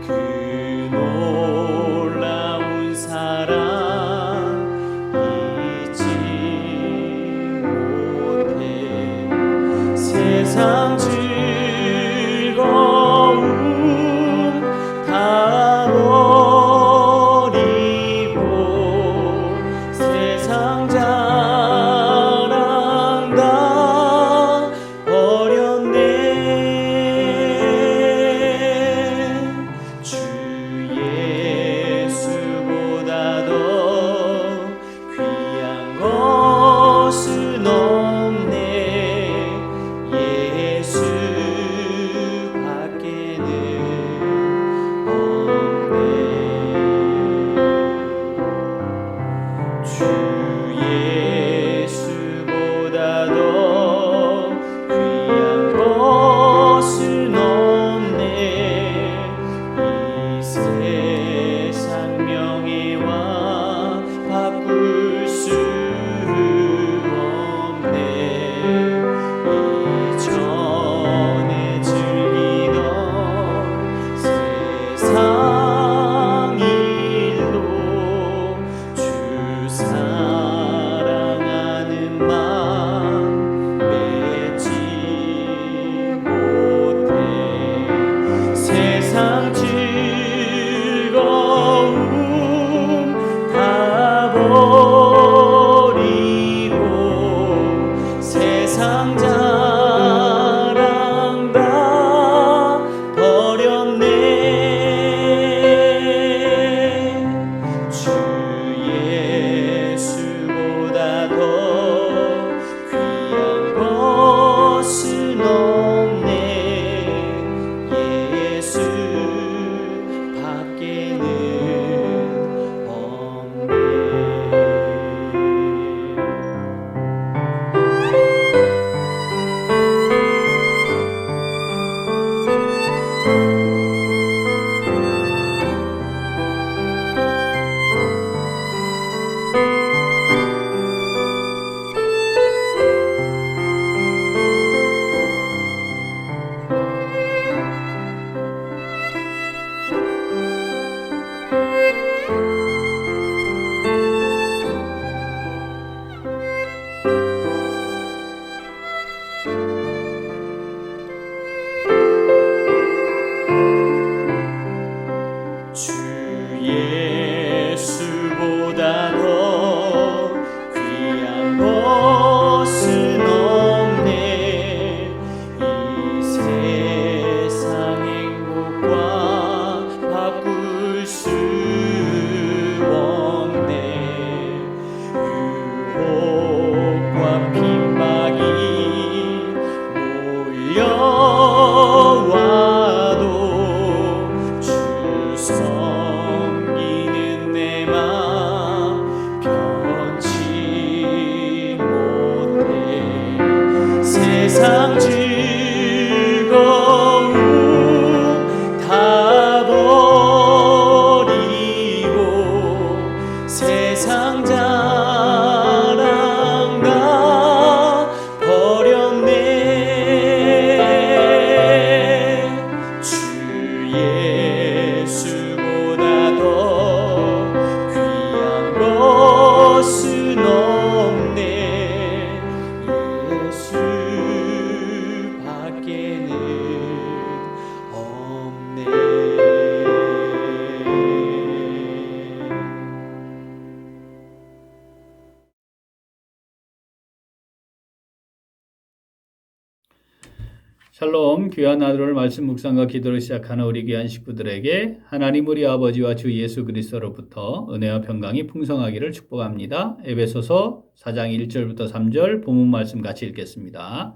그 놀라운 사랑 잊지 못해. 세상 즐거움 다 버리고 세상 자랑 다 버렸네. 주 예수보다 더 귀한 것은 없네. 예수 밖에는 없네. 주 예수보다 더 귀한 것은 없네. 이 세상 명예와 바꿀 수 없네. 이전에 즐기던 세상 일도 주 사랑하는 맘 맺지 못해. 세상 즐거움 다 버리고 세상 자랑 다 버렸네. 주 예수보다 더 귀한 것은 없네. 예수 밖에는 없네. 주 예수보다 더 귀한 것은 없네. 이 세상 행복과 바꿀 수 없네. 유혹과 핍박이 몰려와도 주 섬기는 내 맘 변치 못해. 세상 즐거움 다 버리고 세상 자랑 다 버렸네. 주 예수보다 더 귀한 것은 없네. 예수 밖에는 없네. 샬롬, 귀한 하루를 말씀 묵상과 기도를 시작하는 우리 귀한 식구들에게 하나님 우리 아버지와 주 예수 그리스도로부터 은혜와 평강이 풍성하기를 축복합니다. 에베소서 4장 1절부터 3절 본문 말씀 같이 읽겠습니다.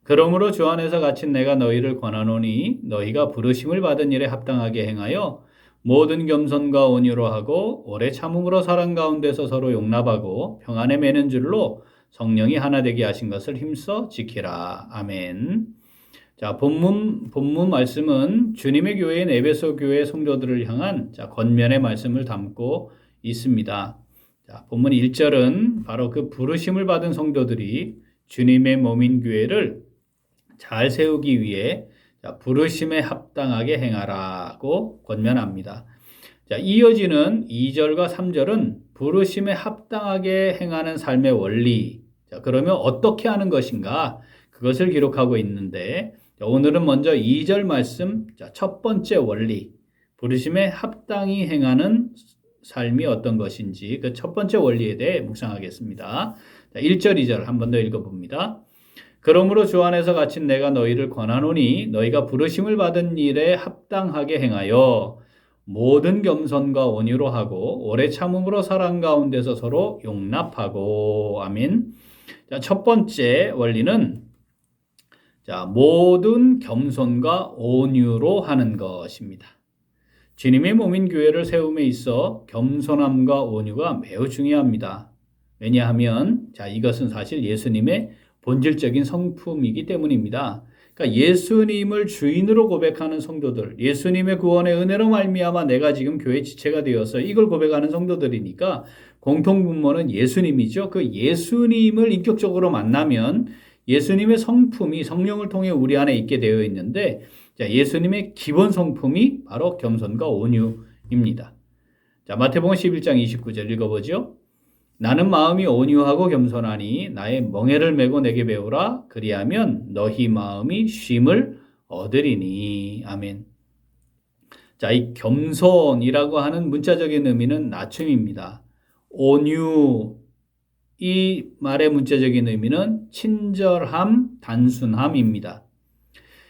그러므로 주 안에서 갇힌 내가 너희를 권하노니 너희가 부르심을 받은 일에 합당하게 행하여 모든 겸손과 온유로 하고 오래 참음으로 사랑 가운데서 서로 용납하고 평안에 매는 줄로 성령이 하나 되게 하신 것을 힘써 지키라. 아멘. 자, 본문 말씀은 주님의 교회인 에베소 교회 성도들을 향한 권면의 말씀을 담고 있습니다. 자, 본문 1절은 바로 그 부르심을 받은 성도들이 주님의 몸인 교회를 잘 세우기 위해 자, 부르심에 합당하게 행하라고 권면합니다. 자, 이어지는 2절과 3절은 부르심에 합당하게 행하는 삶의 원리. 자, 그러면 어떻게 하는 것인가? 그것을 기록하고 있는데, 자, 오늘은 먼저 2절 말씀, 자, 첫 번째 원리. 부르심에 합당히 행하는 삶이 어떤 것인지 그 첫 번째 원리에 대해 묵상하겠습니다. 자, 1절, 2절 한 번 더 읽어봅니다. 그러므로 주 안에서 갇힌 내가 너희를 권하노니 너희가 부르심을 받은 일에 합당하게 행하여 모든 겸손과 온유로 하고 오래 참음으로 사랑 가운데서 서로 용납하고. 아멘. 자, 첫 번째 원리는 자, 모든 겸손과 온유로 하는 것입니다. 주님의 몸인 교회를 세움에 있어 겸손함과 온유가 매우 중요합니다. 왜냐하면 자, 이것은 사실 예수님의 본질적인 성품이기 때문입니다. 그러니까 예수님을 주인으로 고백하는 성도들, 예수님의 구원의 은혜로 말미암아 내가 지금 교회 지체가 되어서 이걸 고백하는 성도들이니까 공통분모는 예수님이죠. 그 예수님을 인격적으로 만나면 예수님의 성품이 성령을 통해 우리 안에 있게 되어 있는데, 자, 예수님의 기본 성품이 바로 겸손과 온유입니다. 자, 마태복음 11장 29절 읽어보죠. 나는 마음이 온유하고 겸손하니 나의 멍에를 메고 내게 배우라. 그리하면 너희 마음이 쉼을 얻으리니. 아멘. 자, 이 겸손이라고 하는 문자적인 의미는 낮춤입니다. 온유, 이 말의 문자적인 의미는 친절함, 단순함입니다.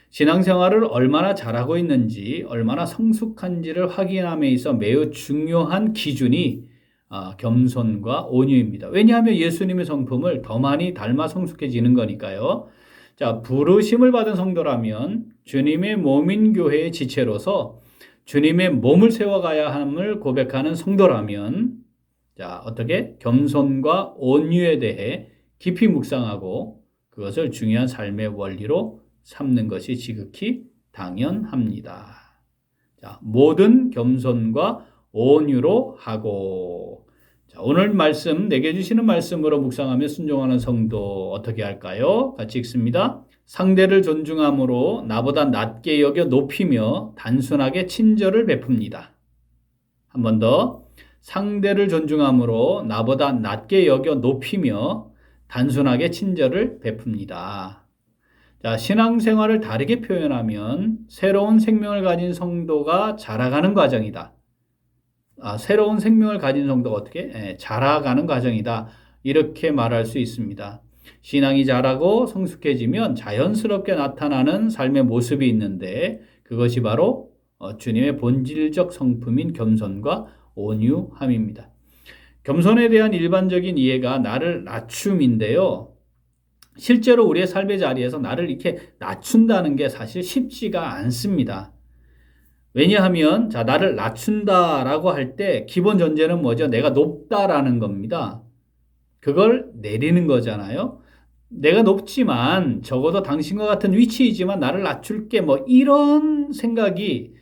신앙생활을 얼마나 잘하고 있는지, 얼마나 성숙한지를 확인함에 있어 매우 중요한 기준이 겸손과 온유입니다. 왜냐하면 예수님의 성품을 더 많이 닮아 성숙해지는 거니까요. 자, 부르심을 받은 성도라면 주님의 몸인 교회의 지체로서 주님의 몸을 세워가야 함을 고백하는 성도라면, 자, 어떻게 겸손과 온유에 대해 깊이 묵상하고 그것을 중요한 삶의 원리로 삼는 것이 지극히 당연합니다. 자, 모든 겸손과 온유로 하고. 자, 오늘 말씀, 내게 주시는 말씀으로 묵상하며 순종하는 성도 어떻게 할까요? 같이 읽습니다. 상대를 존중함으로 나보다 낮게 여겨 높이며 단순하게 친절을 베풉니다. 한 번 더. 상대를 존중함으로 나보다 낮게 여겨 높이며 단순하게 친절을 베풉니다. 자, 신앙생활을 다르게 표현하면 새로운 생명을 가진 성도가 자라가는 과정이다. 새로운 생명을 가진 성도가 어떻게? 자라가는 과정이다. 이렇게 말할 수 있습니다. 신앙이 자라고 성숙해지면 자연스럽게 나타나는 삶의 모습이 있는데 그것이 바로 주님의 본질적 성품인 겸손과 온유함입니다. 겸손에 대한 일반적인 이해가 나를 낮춤인데요. 실제로 우리의 삶의 자리에서 나를 이렇게 낮춘다는 게 사실 쉽지가 않습니다. 왜냐하면 자, 나를 낮춘다라고 할 때 기본 전제는 뭐죠? 내가 높다라는 겁니다. 그걸 내리는 거잖아요. 내가 높지만 적어도 당신과 같은 위치이지만 나를 낮출게 뭐 이런 생각이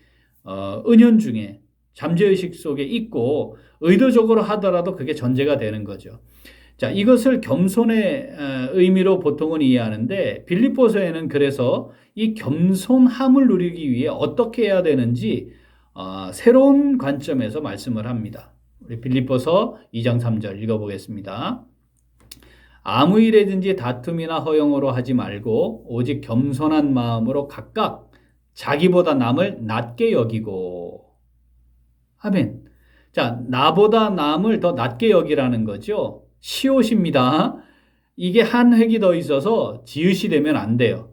은연중에 잠재의식 속에 있고 의도적으로 하더라도 그게 전제가 되는 거죠. 자, 이것을 겸손의 의미로 보통은 이해하는데 빌립보서에는 그래서 이 겸손함을 누리기 위해 어떻게 해야 되는지 새로운 관점에서 말씀을 합니다. 우리 빌립보서 2장 3절 읽어보겠습니다. 아무 일에든지 다툼이나 허영으로 하지 말고 오직 겸손한 마음으로 각각 자기보다 남을 낮게 여기고. 아멘. 자, 나보다 남을 더 낮게 여기라는 거죠. 시옷입니다. 이게 한 획이 더 있어서 지읒이 되면 안 돼요.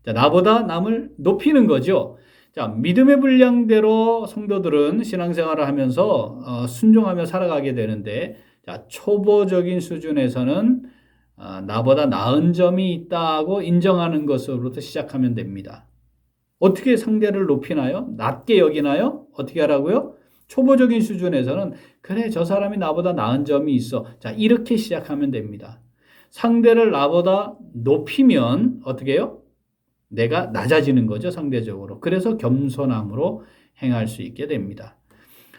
자, 나보다 남을 높이는 거죠. 자, 믿음의 분량대로 성도들은 신앙생활을 하면서 순종하며 살아가게 되는데, 자, 초보적인 수준에서는 나보다 나은 점이 있다고 인정하는 것으로부터 시작하면 됩니다. 어떻게 상대를 높이나요? 낮게 여기나요? 어떻게 하라고요? 초보적인 수준에서는 그래, 저 사람이 나보다 나은 점이 있어. 자, 이렇게 시작하면 됩니다. 상대를 나보다 높이면 어떻게 해요? 내가 낮아지는 거죠, 상대적으로. 그래서 겸손함으로 행할 수 있게 됩니다.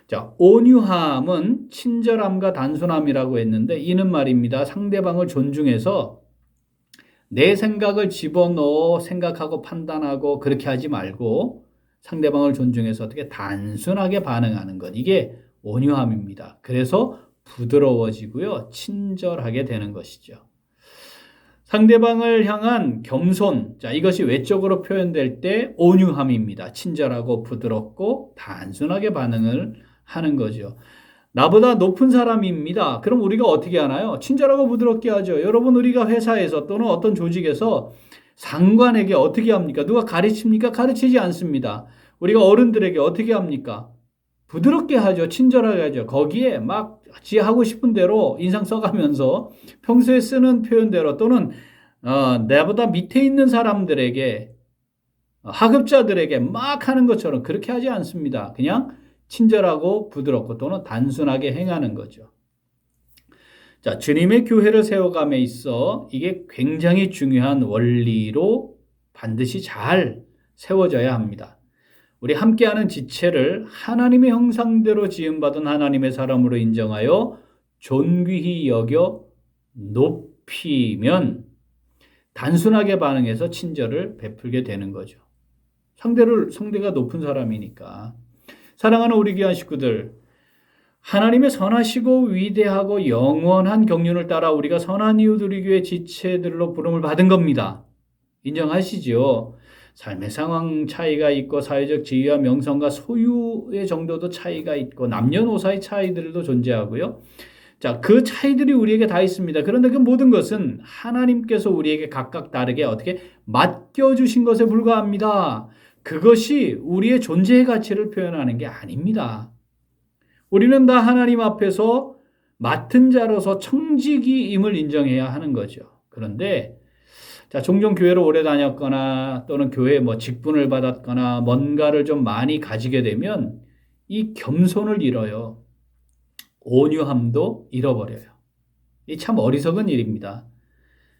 자, 온유함은 친절함과 단순함이라고 했는데 이는 말입니다. 상대방을 존중해서 내 생각을 집어넣어 생각하고 판단하고 그렇게 하지 말고 상대방을 존중해서 어떻게 단순하게 반응하는 것. 이게 온유함입니다. 그래서 부드러워지고요. 친절하게 되는 것이죠. 상대방을 향한 겸손. 자, 이것이 외적으로 표현될 때 온유함입니다. 친절하고 부드럽고 단순하게 반응을 하는 거죠. 나보다 높은 사람입니다. 그럼 우리가 어떻게 하나요? 친절하고 부드럽게 하죠. 여러분, 우리가 회사에서 또는 어떤 조직에서 상관에게 어떻게 합니까? 누가 가르칩니까? 가르치지 않습니다. 우리가 어른들에게 어떻게 합니까? 부드럽게 하죠. 친절하게 하죠. 거기에 막 지 하고 싶은 대로 인상 써가면서 평소에 쓰는 표현대로 또는 내보다 밑에 있는 사람들에게 하급자들에게 막 하는 것처럼 그렇게 하지 않습니다. 그냥 친절하고 부드럽고 또는 단순하게 행하는 거죠. 자, 주님의 교회를 세워감에 있어 이게 굉장히 중요한 원리로 반드시 잘 세워져야 합니다. 우리 함께하는 지체를 하나님의 형상대로 지음받은 하나님의 사람으로 인정하여 존귀히 여겨 높이면 단순하게 반응해서 친절을 베풀게 되는 거죠. 상대가 높은 사람이니까. 사랑하는 우리 귀한 식구들, 하나님의 선하시고 위대하고 영원한 경륜을 따라 우리가 선한 이웃 우리 교회 지체들로 부름을 받은 겁니다. 인정하시죠? 삶의 상황 차이가 있고 사회적 지위와 명성과 소유의 정도도 차이가 있고 남녀노사의 차이들도 존재하고요. 자, 그 차이들이 우리에게 다 있습니다. 그런데 그 모든 것은 하나님께서 우리에게 각각 다르게 어떻게 맡겨주신 것에 불과합니다. 그것이 우리의 존재의 가치를 표현하는 게 아닙니다. 우리는 다 하나님 앞에서 맡은 자로서 청지기임을 인정해야 하는 거죠. 그런데 자, 종종 교회를 오래 다녔거나 또는 교회에 직분을 받았거나 뭔가를 좀 많이 가지게 되면 이 겸손을 잃어요. 온유함도 잃어버려요. 이 참 어리석은 일입니다.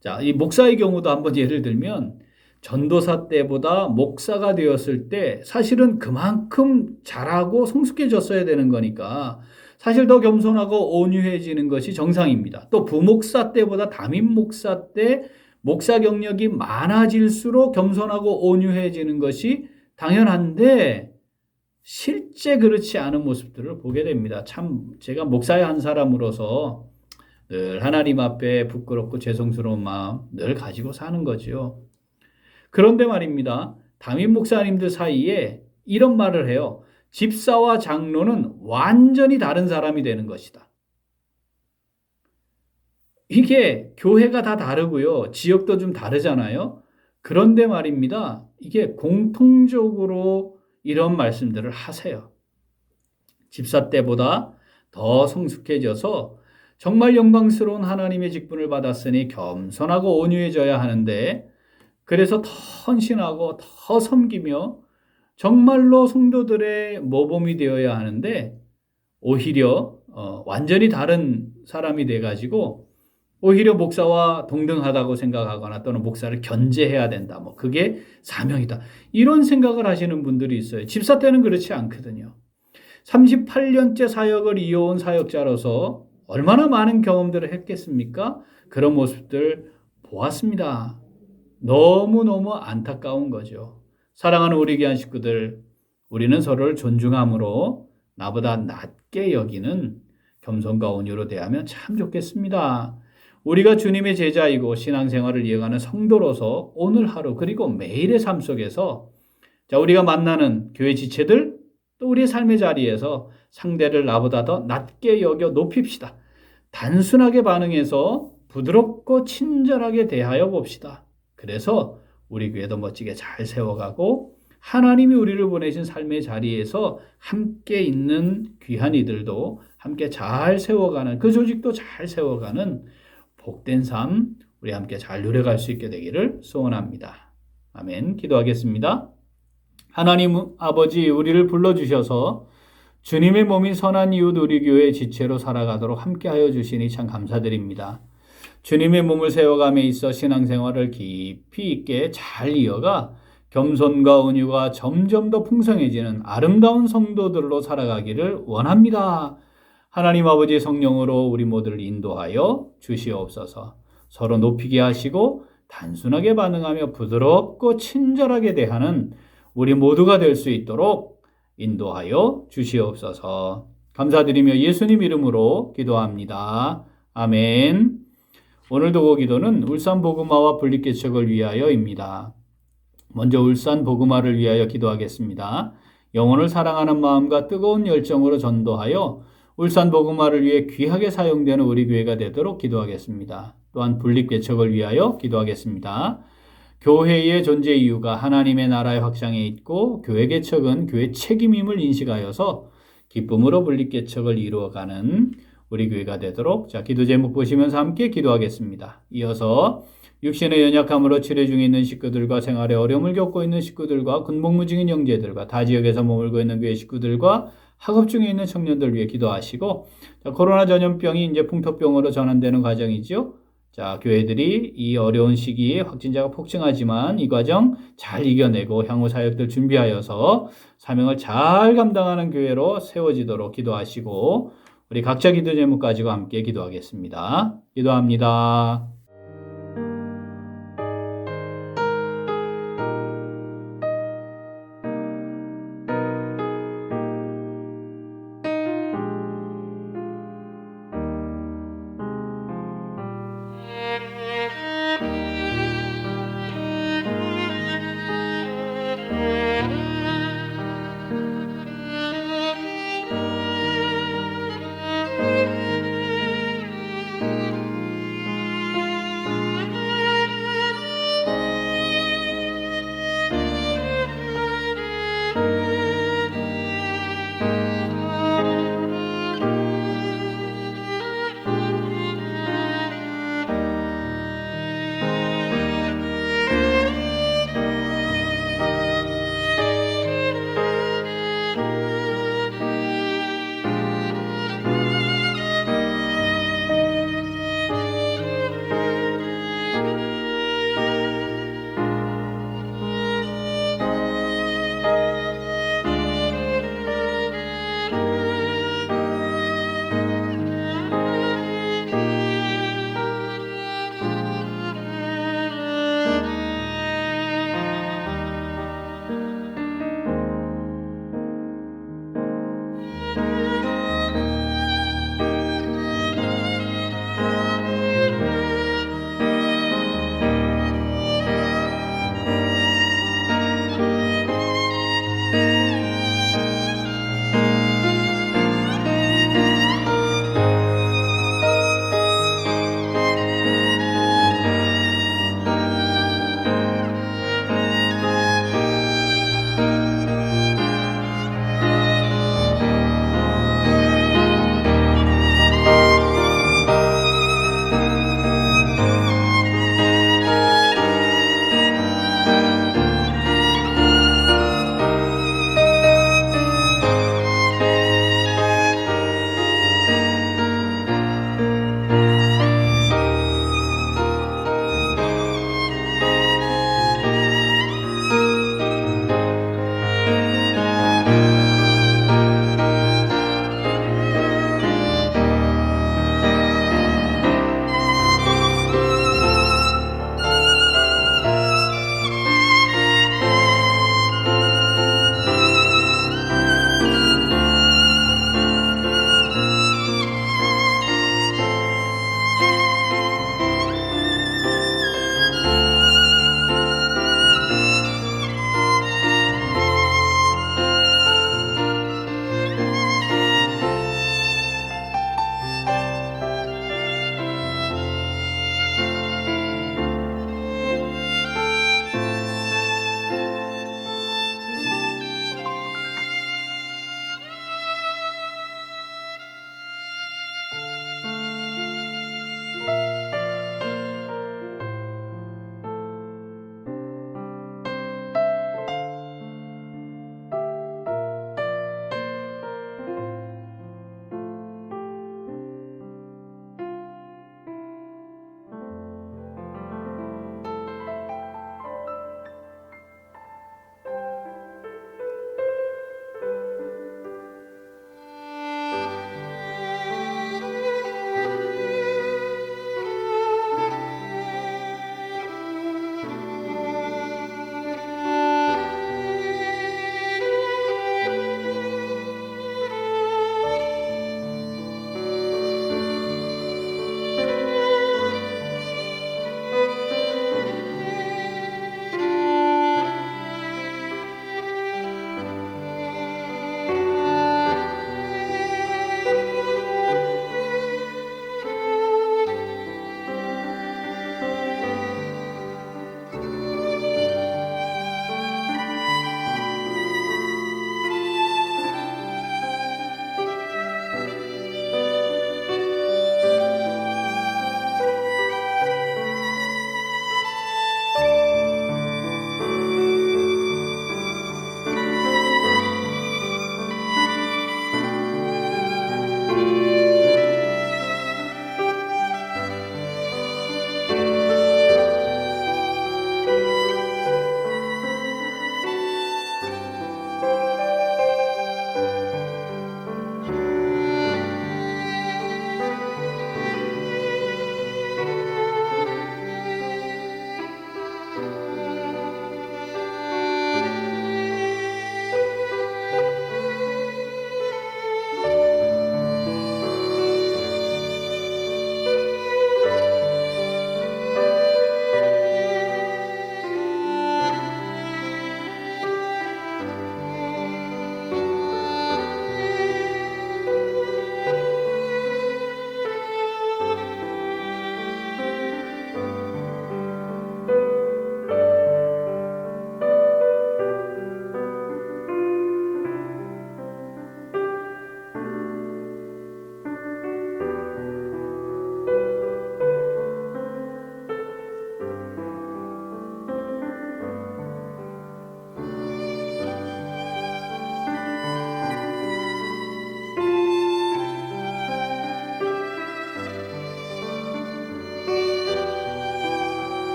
자, 이 목사의 경우도 한번 예를 들면 전도사 때보다 목사가 되었을 때 사실은 그만큼 잘하고 성숙해졌어야 되는 거니까 사실 더 겸손하고 온유해지는 것이 정상입니다. 또 부목사 때보다 담임 목사 때 목사 경력이 많아질수록 겸손하고 온유해지는 것이 당연한데 실제 그렇지 않은 모습들을 보게 됩니다. 참 제가 목사의 한 사람으로서 늘 하나님 앞에 부끄럽고 죄송스러운 마음 늘 가지고 사는 거지요. 그런데 말입니다. 담임 목사님들 사이에 이런 말을 해요. 집사와 장로는 완전히 다른 사람이 되는 것이다. 이게 교회가 다 다르고요. 지역도 좀 다르잖아요. 그런데 말입니다. 이게 공통적으로 이런 말씀들을 하세요. 집사 때보다 더 성숙해져서 정말 영광스러운 하나님의 직분을 받았으니 겸손하고 온유해져야 하는데 그래서 더 헌신하고 더 섬기며 정말로 성도들의 모범이 되어야 하는데 오히려 완전히 다른 사람이 돼가지고 오히려 목사와 동등하다고 생각하거나 또는 목사를 견제해야 된다. 그게 사명이다. 이런 생각을 하시는 분들이 있어요. 집사 때는 그렇지 않거든요. 38년째 사역을 이어온 사역자로서 얼마나 많은 경험들을 했겠습니까? 그런 모습들 보았습니다. 너무너무 안타까운 거죠. 사랑하는 우리 귀한 식구들, 우리는 서로를 존중함으로 나보다 낮게 여기는 겸손과 온유로 대하면 참 좋겠습니다. 우리가 주님의 제자이고 신앙생활을 이어가는 성도로서 오늘 하루 그리고 매일의 삶 속에서 자, 우리가 만나는 교회 지체들 또 우리의 삶의 자리에서 상대를 나보다 더 낮게 여겨 높입시다. 단순하게 반응해서 부드럽고 친절하게 대하여 봅시다. 그래서 우리 교회도 멋지게 잘 세워가고 하나님이 우리를 보내신 삶의 자리에서 함께 있는 귀한 이들도 함께 잘 세워가는 그 조직도 잘 세워가는 복된 삶 우리 함께 잘 누려갈 수 있게 되기를 소원합니다. 아멘. 기도하겠습니다. 하나님 아버지 우리를 불러주셔서 주님의 몸인 선한 이웃 우리 교회 지체로 살아가도록 함께하여 주시니 참 감사드립니다. 주님의 몸을 세워감에 있어 신앙생활을 깊이 있게 잘 이어가 겸손과 온유가 점점 더 풍성해지는 아름다운 성도들로 살아가기를 원합니다. 하나님 아버지의 성령으로 우리 모두를 인도하여 주시옵소서. 서로 높이게 하시고 단순하게 반응하며 부드럽고 친절하게 대하는 우리 모두가 될 수 있도록 인도하여 주시옵소서. 감사드리며 예수님 이름으로 기도합니다. 아멘. 오늘 도고 기도는 울산 복음화와 분립개척을 위하여입니다. 먼저 울산 복음화를 위하여 기도하겠습니다. 영혼을 사랑하는 마음과 뜨거운 열정으로 전도하여 울산 복음화를 위해 귀하게 사용되는 우리 교회가 되도록 기도하겠습니다. 또한 분립개척을 위하여 기도하겠습니다. 교회의 존재 이유가 하나님의 나라의 확장에 있고 교회 개척은 교회 책임임을 인식하여서 기쁨으로 분립개척을 이루어가는 우리 교회가 되도록 기도 제목 보시면서 함께 기도하겠습니다. 이어서 육신의 연약함으로 치료 중에 있는 식구들과 생활에 어려움을 겪고 있는 식구들과 군복무중인 형제들과 타 지역에서 머물고 있는 교회 식구들과 학업 중에 있는 청년들 위해 기도하시고 코로나 전염병이 이제 풍토병으로 전환되는 과정이죠. 교회들이 이 어려운 시기에 확진자가 폭증하지만 이 과정 잘 이겨내고 향후 사역들 준비하여서 사명을 잘 감당하는 교회로 세워지도록 기도하시고 우리 각자 기도 제목 가지고 함께 기도하겠습니다. 기도합니다.